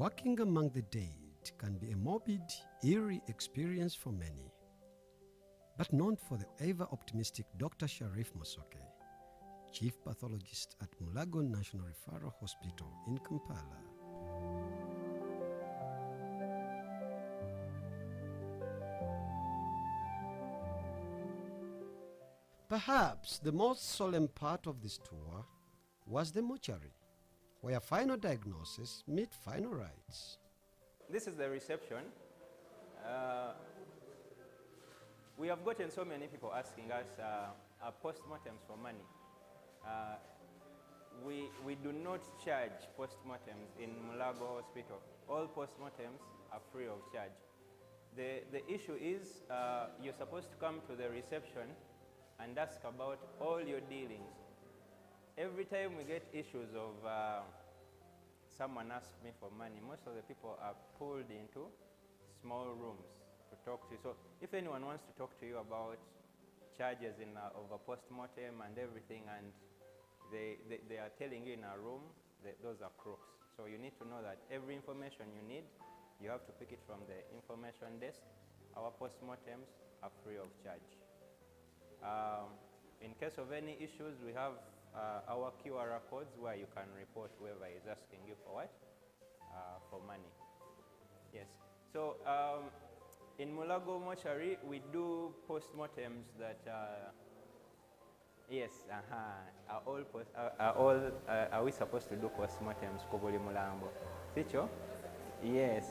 Walking among the dead can be a morbid, eerie experience for many. But not for the ever-optimistic Dr. Sharif Mosoke, Chief Pathologist at Mulago National Referral Hospital in Kampala. Perhaps the most solemn part of this tour was the mortuary, where final diagnosis meet final rites. This is the reception. We have gotten so many people asking us postmortems for money. We do not charge postmortems in Mulago Hospital. All postmortems are free of charge. The issue is you're supposed to come to the reception and ask about all your dealings. Every time we get issues of someone asks me for money, most of the people are pulled into small rooms to talk to you. So if anyone wants to talk to you about charges of a postmortem and everything, and they are telling you in a room, those are crooks. So you need to know that every information you need, you have to pick it from the information desk. Our postmortems are free of charge. In case of any issues, we have our QR codes where you can report whoever is asking you for what? For money. Yes. So in Mulago Mortuary, we do postmortems that yes, are we supposed to do postmortems kubuli mulambo? Sicho? Yes.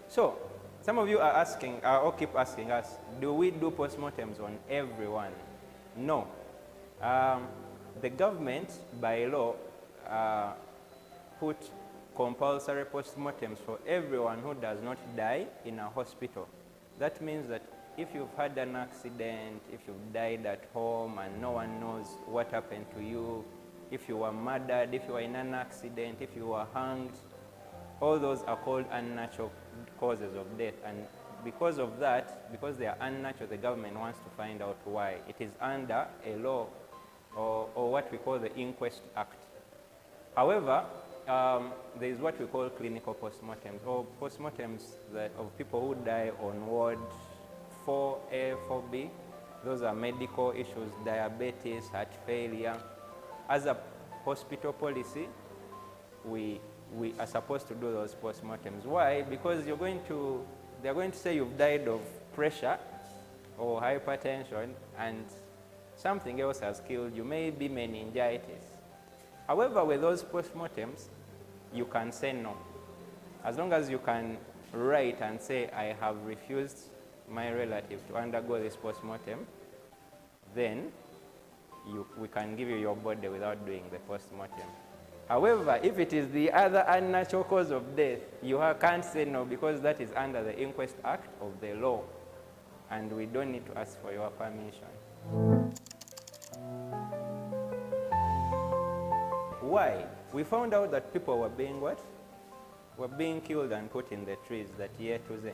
So some of you are asking, or keep asking us, do we do postmortems on everyone? No. The government, by law, put compulsory postmortems for everyone who does not die in a hospital. That means that if you've had an accident, if you've died at home and no one knows what happened to you, if you were murdered, if you were in an accident, if you were hanged, all those are called unnatural causes of death. And because of that, because they are unnatural, the government wants to find out why. It is under a law or what we call the Inquest Act. However, there is what we call clinical postmortems, or postmortems of people who die on ward 4A, 4B. Those are medical issues, diabetes, heart failure. As a hospital policy, we are supposed to do those postmortems. Why? Because they're going to say you've died of pressure or hypertension and something else has killed you, maybe meningitis. However, with those postmortems, you can say no. As long as you can write and say, I have refused my relative to undergo this postmortem, then we can give you your body without doing the postmortem. However, if it is the other unnatural cause of death, you can't say no, because that is under the Inquest Act of the law, and we don't need to ask for your permission. Why? We found out that people were being what? Were being killed and put in the trees that year to day.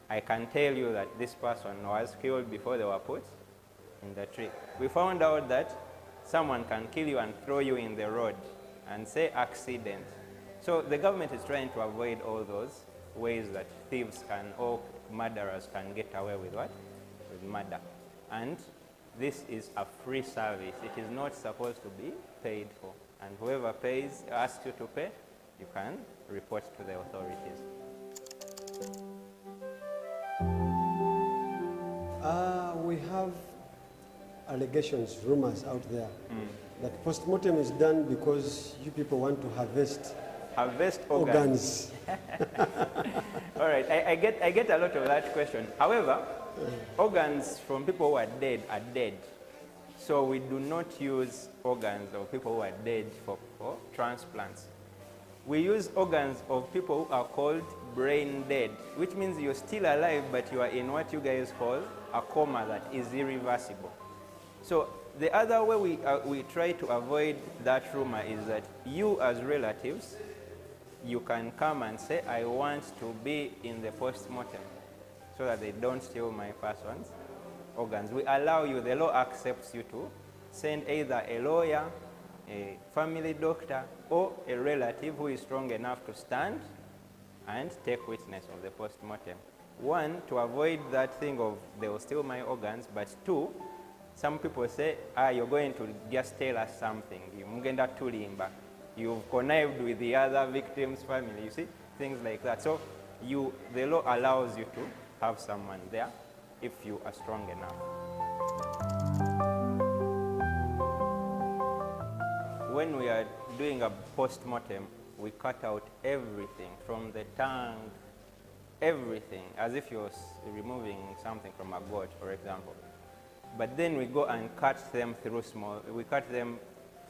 I can tell you that this person was killed before they were put in the tree. We found out that someone can kill you and throw you in the road and say accident. So the government is trying to avoid all those ways that thieves or murderers can get away with what? With murder. And this is a free service. It is not supposed to be paid for. And whoever asks you to pay, you can report to the authorities. We have allegations, rumors out there that postmortem is done because you people want to harvest organs. All right, I get a lot of that question. However, organs from people who are dead. So we do not use organs of people who are dead for transplants. We use organs of people who are called brain dead, which means you're still alive, but you are in what you guys call a coma that is irreversible. So the other way we try to avoid that rumor is that you as relatives, you can come and say, I want to be in the postmortem, so that they don't steal my person's organs. We allow you, the law accepts you to send either a lawyer, a family doctor, or a relative who is strong enough to stand and take witness of the post-mortem. One, to avoid that thing of they will steal my organs, but two, some people say, you're going to just tell us something. You've connived with the other victim's family, you see, things like that. So the law allows you to have someone there if you are strong enough. When we are doing a post-mortem, we cut out everything from the tongue, everything, as if you're removing something from a goat, for example. But then we go and cut them through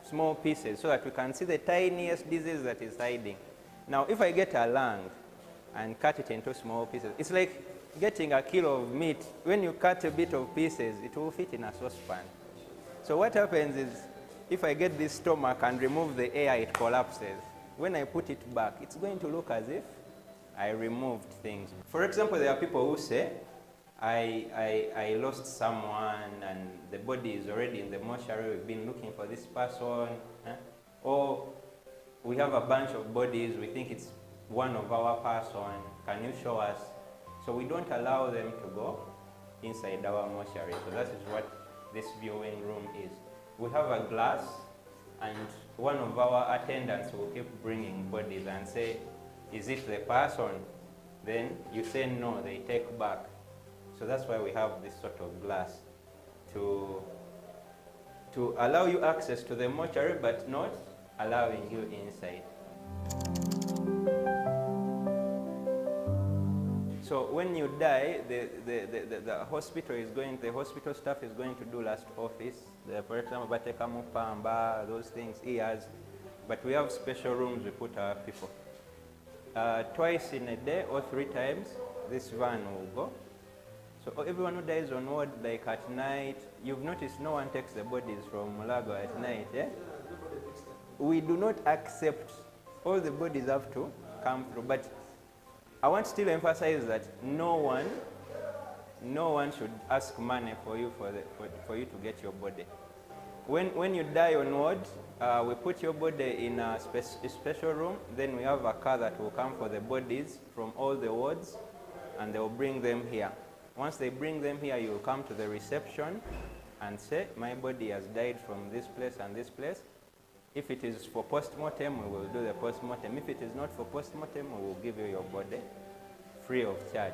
small pieces so that we can see the tiniest disease that is hiding. Now, if I get a lung and cut it into small pieces, it's like getting a kilo of meat. When you cut a bit of pieces, it will fit in a saucepan. So what happens is, if I get this stomach and remove the air, it collapses. When I put it back, it's going to look as if I removed things. For example, there are people who say, I lost someone and the body is already in the mortuary, we've been looking for this person, or we have a bunch of bodies, we think it's one of our person, can you show us? So we don't allow them to go inside our mortuary. So that is what this viewing room is. We have a glass, and one of our attendants will keep bringing bodies and say, is it the person? Then you say no, they take back. So that's why we have this sort of glass to allow you access to the mortuary, but not allowing you inside. So when you die, the hospital staff is going to do last office. For example, batekamu pamba, those things, ears. But we have special rooms we put our people. Twice in a day or 3 times, this van will go. So everyone who dies on ward, like at night, you've noticed no one takes the bodies from Mulago at night, yeah? We do not accept all the bodies have to come through, but I want to still emphasize that no one should ask money for you for you to get your body. When you die on ward, we put your body in a special room. Then we have a car that will come for the bodies from all the wards, and they will bring them here. Once they bring them here, you will come to the reception and say, my body has died from this place and this place. If it is for post-mortem, we will do the post-mortem. If it is not for post-mortem, we will give you your body free of charge.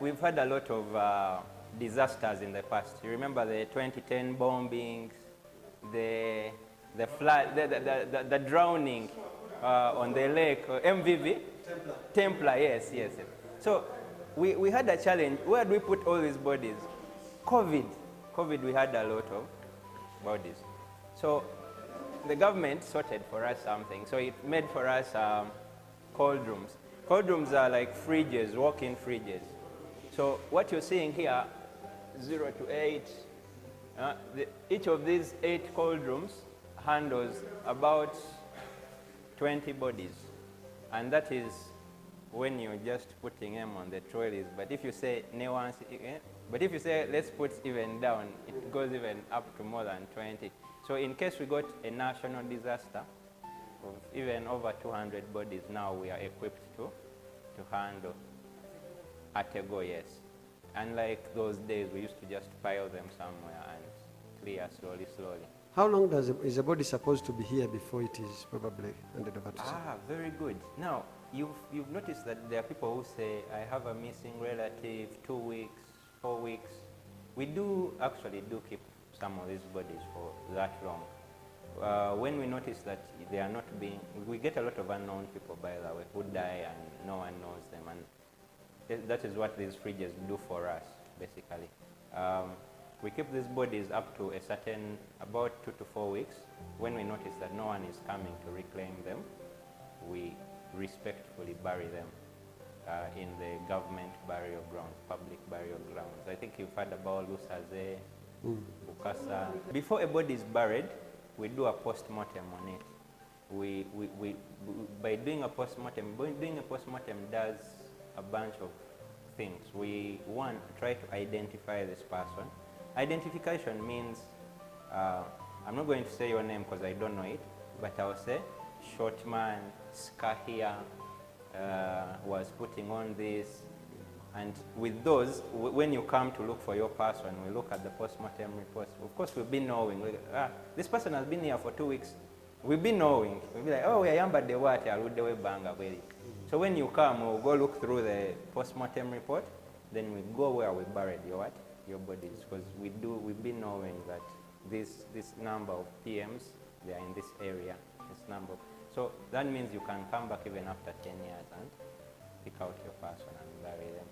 We've had a lot of disasters in the past. You remember the 2010 bombings, the flood, the drowning on the lake, MVV? Templar, yes. So we had a challenge. Where do we put all these bodies? COVID, we had a lot of bodies. So the government sorted for us something. So it made for us cold rooms. Cold rooms are like fridges, walk-in fridges. So what you're seeing here, 0 to 8, each of these 8 cold rooms handles about 20 bodies. And that is when you're just putting them on the trolleys. But if you say nuance, but if you say let's put even down, it goes even up to more than 20. So in case we got a national disaster of even over 200 bodies, now we are equipped to handle at a go, yes. Unlike those days, we used to just pile them somewhere and clear slowly. How long is a body supposed to be here before it is probably handed over to someone? Very good. Now, you've noticed that there are people who say, I have a missing relative, 2 weeks, 4 weeks. We do actually keep some of these bodies for that long. When we notice that they are not being, we get a lot of unknown people, by the way, who die and no one knows them. And that is what these fridges do for us, basically. We keep these bodies up to a certain, about 2 to 4 weeks. When we notice that no one is coming to reclaim them, we respectfully bury them in the government burial grounds, public burial grounds. I think you've heard about Ubc'S, Ukasa. Before a body is buried, we do a post-mortem on it. By doing a post-mortem does a bunch of things. We, one, try to identify this person. Identification means, I'm not going to say your name because I don't know it, but I'll say, short man, scar here, was putting on this. And with those, when you come to look for your person, we look at the postmortem reports. Of course, we've been knowing, this person has been here for 2 weeks. We've been knowing. We'll be like, oh, we are the water, banga. So when you come, we'll go look through the postmortem report, then we go where we buried your bodies, because we've been knowing that this number of PMs, they are in this area, this number. So that means you can come back even after 10 years and pick out your person and bury them.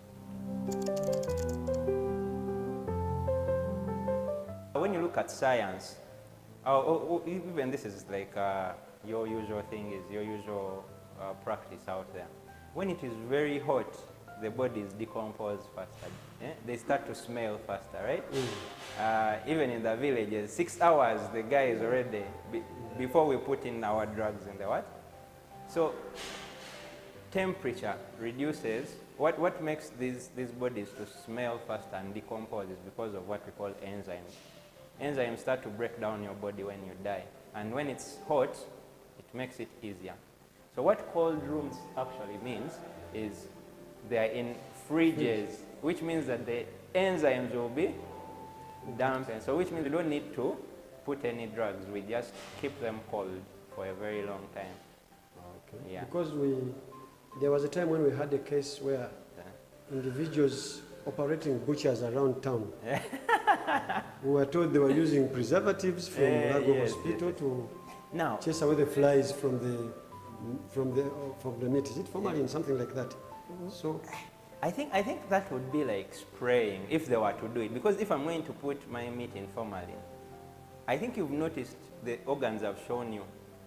When you look at science, even this is like your usual thing, is your usual practice out there. When it is very hot, the bodies decompose faster. They start to smell faster, right? Even in the villages, 6 hours, the guy is already, before we put in our drugs in the what? So temperature reduces. What makes these bodies to smell faster and decompose is because of what we call enzymes. Enzymes start to break down your body when you die. And when it's hot, it makes it easier. So what cold rooms actually means is they are in fridges, which means that the enzymes will be dampened. So which means we don't need to put any drugs. We just keep them cold for a very long time. Okay. Yeah. Because there was a time when we had a case where individuals operating butchers around town who were told they were using preservatives from Mulago Hospital to chase away the flies from the meat. Is it formalin, something like that? So I think that would be like spraying if they were to do it. Because if I'm going to put my meat in formalin, I think you've noticed the organs I've shown you,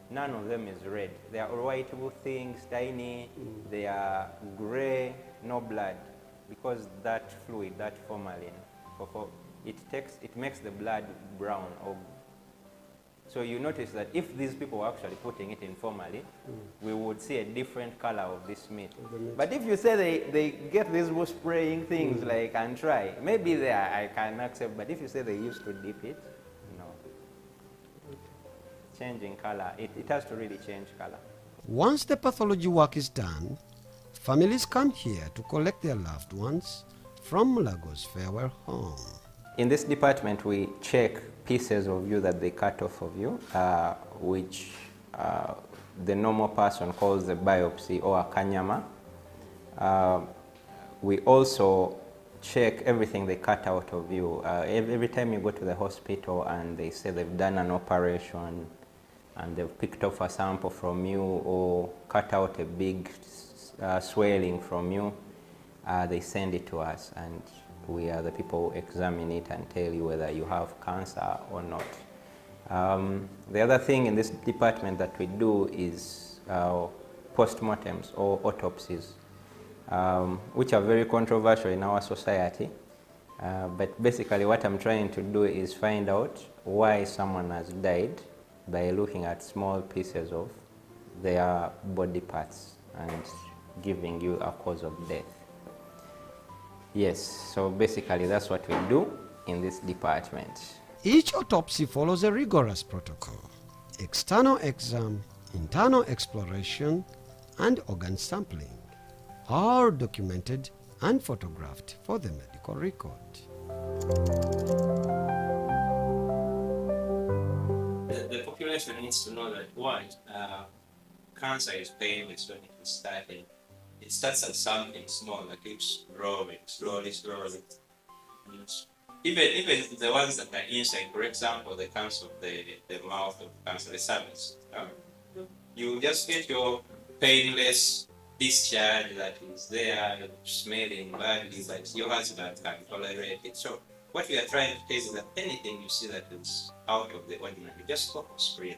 none of them is red. They are white things, tiny, they are gray, no blood. Because that fluid, that formalin, it makes the blood brown. So you notice that if these people were actually putting it in formalin, we would see a different color of this meat. But if you say they get these spraying things like and try, maybe there I can accept. But if you say they used to dip it, no. Changing color, it has to really change color. once the pathology work is done, families come here to collect their loved ones from Mulago's farewell home. In this department, we check pieces of you that they cut off of you, which the normal person calls the biopsy or a kanyama. We also check everything they cut out of you. Every time you go to the hospital and they say they've done an operation and they've picked off a sample from you or cut out a big swelling from you, they send it to us, and we are the people who examine it and tell you whether you have cancer or not. The other thing in this department that we do is postmortems or autopsies, which are very controversial in our society. But basically what I'm trying to do is find out why someone has died by looking at small pieces of their body parts and giving you a cause of death. Yes, so basically that's what we do in this department. Each autopsy follows a rigorous protocol: external exam, internal exploration, and organ sampling, all documented and photographed for the medical record. The population needs to know that one, cancer is painless when it is starting. It starts at something small that keeps growing, slowly. Even the ones that are inside, for example, the cancer of the mouth of cancer, the cervix, you just get your painless discharge that is there, smelling badly, but your husband can tolerate it. So what we are trying to tell is that anything you see that is out of the ordinary, just focus really.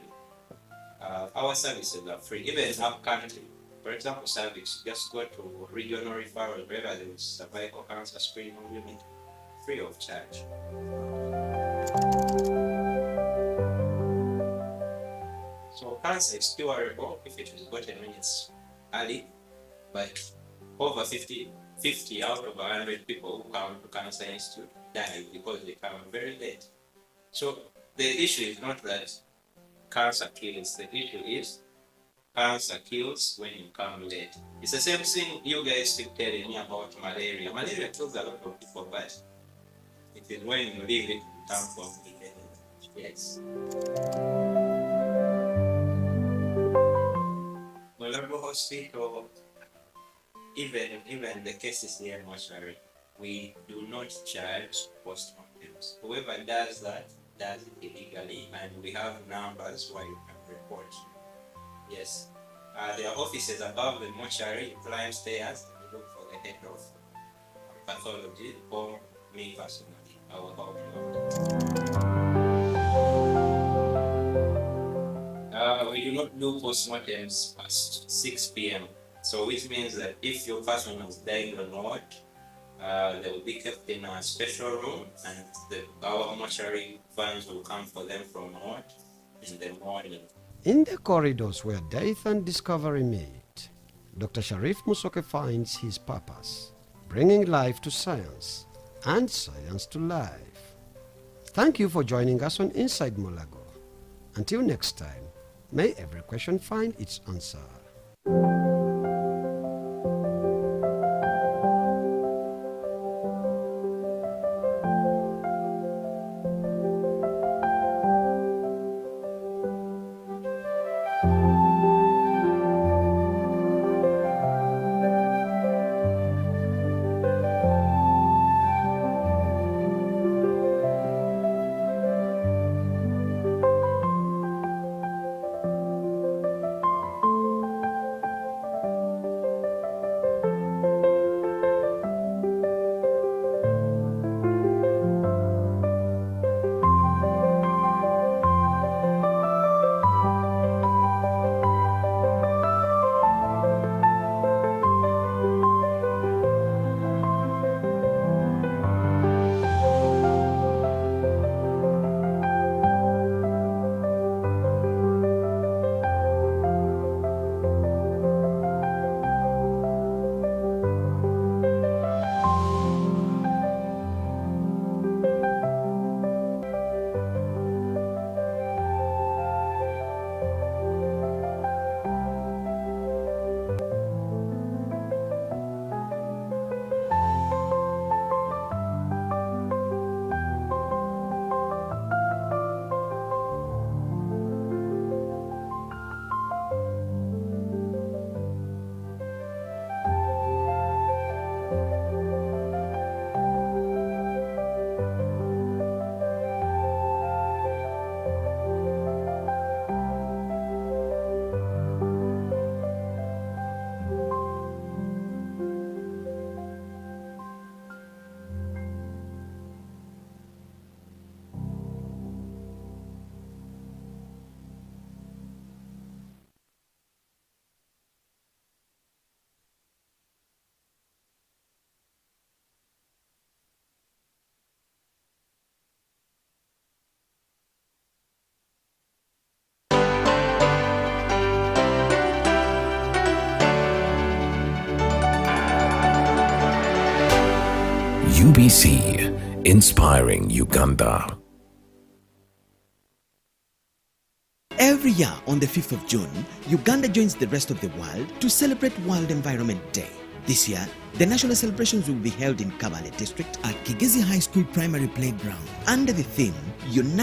Our services are free, even up country. For example, cervix, just go to regional referral wherever there is cervical cancer screening unit, free of charge. So cancer is curable if it is gotten when it's early, but over 50 out of 100 people who come to Cancer Institute die because they come very late. So the issue is not that cancer kills, the issue is cancer kills when you come late. It's the same thing you guys keep telling me about malaria. Malaria kills a lot of people, but it is when you leave it, you come complicated. Yes. Mulago Hospital, even the cases here in Mortuary, we do not charge postmortems. Whoever does that does it illegally, and we have numbers where you can report. Yes. There are offices above the mortuary. You climb stairs and you look for the head of pathology, or me personally. I will help you out. We do not do postmortems past 6 p.m. So which means that if your person is dying or not, they will be kept in a special room, and our mortuary vans will come for them from ward in the morning. In the corridors where death and discovery meet, Dr. Sharif Musoke finds his purpose, bringing life to science and science to life. Thank you for joining us on Inside Mulago. Until next time, may every question find its answer. UBC, inspiring Uganda. Every year on the 5th of June, Uganda joins the rest of the world to celebrate World Environment Day. This year, the national celebrations will be held in Kabale District at Kigezi High School Primary Playground under the theme Unite